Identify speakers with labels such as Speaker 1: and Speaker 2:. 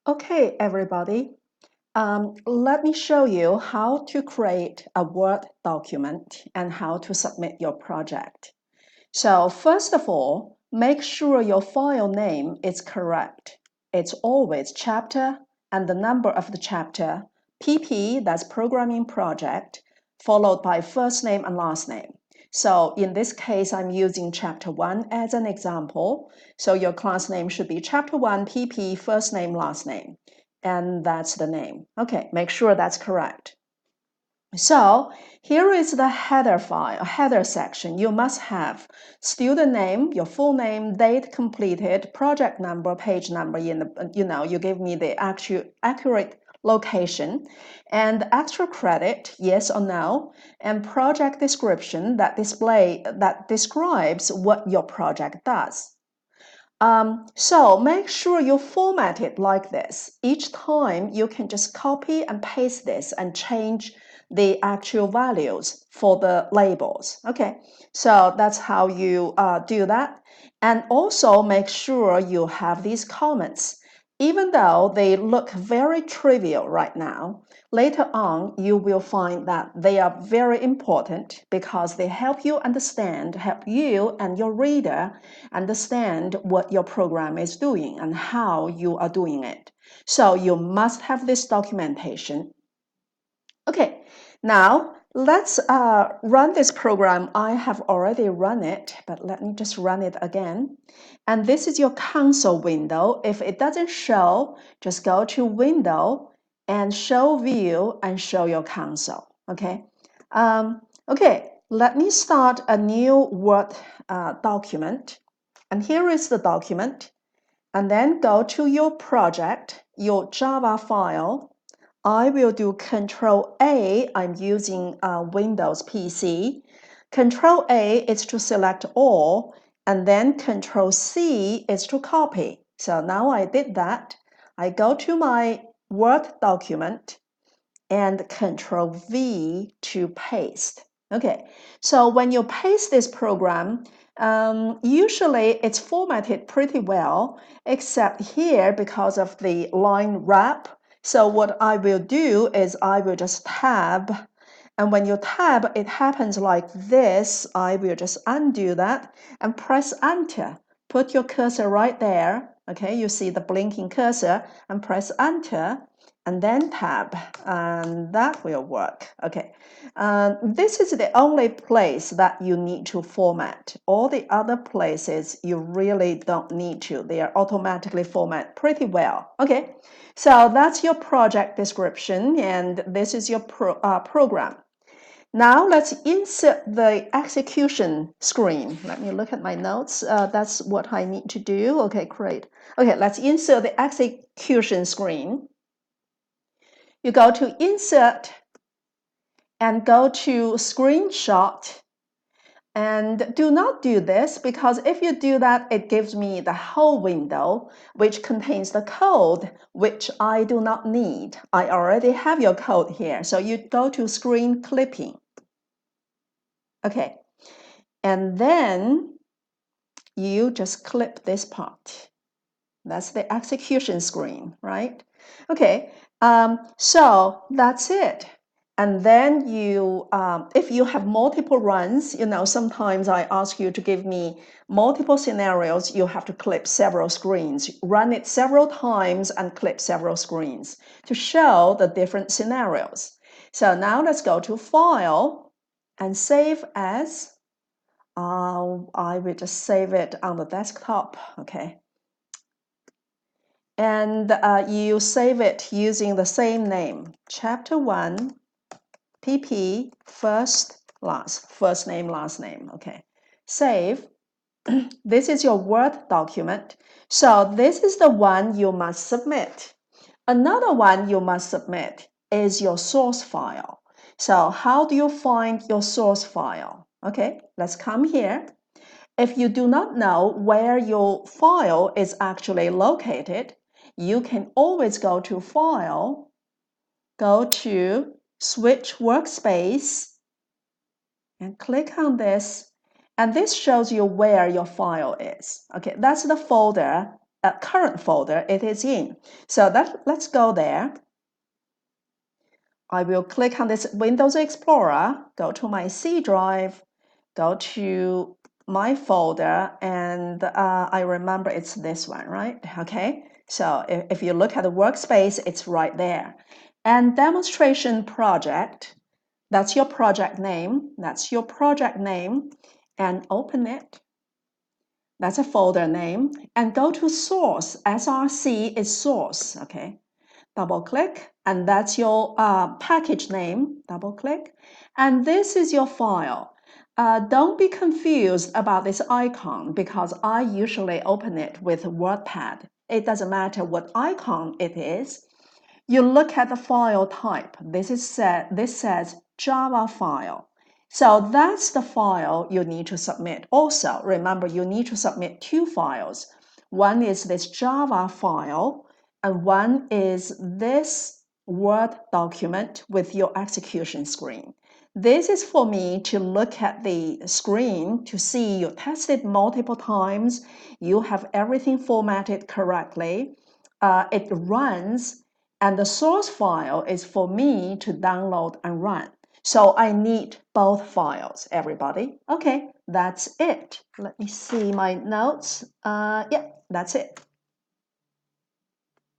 Speaker 1: Okay, everybody. Let me show you how to create a Word document and how to submit your project. So first of all, make sure your file name is correct. It's always chapter and the number of the chapter, PP, that's programming project, followed by first name and last name. So in this case, I'm using chapter 1 as an example. So your class name should be chapter 1, PP, first name, last name. And that's the name. Okay, make sure that's correct. So here is the header file, header section. You must have student name, your full name, date completed, project number, page number. You give me the accurate location, and extra credit, yes or no, and project description that describes what your project does. So make sure you format it like this. Each time you can just copy and paste this and change the actual values for the labels. Okay, so that's how you do that. And also make sure you have these comments. Even though they look very trivial right now, later on you will find that they are very important because they help you and your reader understand what your program is doing and how you are doing it. So you must have this documentation. Okay, now let's run this program. I have already run it, but let me just run it again. And this is your console window. If it doesn't show, just go to Window and Show View and show your console. Okay. Okay, let me start a new Word document. And here is the document. And then go to your project, your Java file. I will do Control A. I'm using Windows PC. Control A is to select all, and then Control C is to copy. So now I did that. I go to my Word document and Control V to paste. Okay, so when you paste this program, usually it's formatted pretty well, except here because of the line wrap. So what I will do is I will just tab, and when you tab, it happens like this. I will just undo that and press Enter. Put your cursor right there. Okay, you see the blinking cursor, and press Enter and then tab, and that will work. Okay, this is the only place that you need to format. All the other places you really don't need to. They are automatically formatted pretty well. Okay, so that's your project description, and this is your program. Now let's insert the execution screen. Let me look at my notes. That's what I need to do. Okay, great. Okay, let's insert the execution screen. You go to Insert and go to Screenshot. And do not do this because if you do that, it gives me the whole window, which contains the code, which I do not need. I already have your code here. So you go to Screen Clipping. Okay. And then you just clip this part. That's the execution screen, right? Okay, so that's it. And then if you have multiple runs, sometimes I ask you to give me multiple scenarios. You have to clip several screens, run it several times and clip several screens to show the different scenarios. So now let's go to File and Save As. I will just save it on the desktop, okay? And you save it using the same name, Chapter 1, PP, first name, last name, okay? Save. This is your Word document. So this is the one you must submit. Another one you must submit is your source file. So how do you find your source file? Okay, let's come here. If you do not know where your file is actually located, you can always go to File, go to Switch Workspace, and click on this. And this shows you where your file is. Okay, that's the folder current folder it is in. So let's go there. I will click on this Windows Explorer, go to my C drive, go to my folder, and I remember it's this one, right? Okay, so if you look at the workspace, it's right there. And demonstration project, that's your project name. That's your project name. And open it. That's a folder name. And go to source. SRC is source, okay? Double click, and that's your package name. Double click, and this is your file. Don't be confused about this icon because I usually open it with WordPad. It doesn't matter what icon it is. You look at the file type. This says Java file. So that's the file you need to submit. Also, remember you need to submit two files. One is this Java file, and one is this Word document with your execution screen. This is for me to look at the screen to see you tested multiple times, you have everything formatted correctly, it runs, and the source file is for me to download and run. So I need both files, everybody. Okay, that's it. Let me see my notes. Yeah, that's it.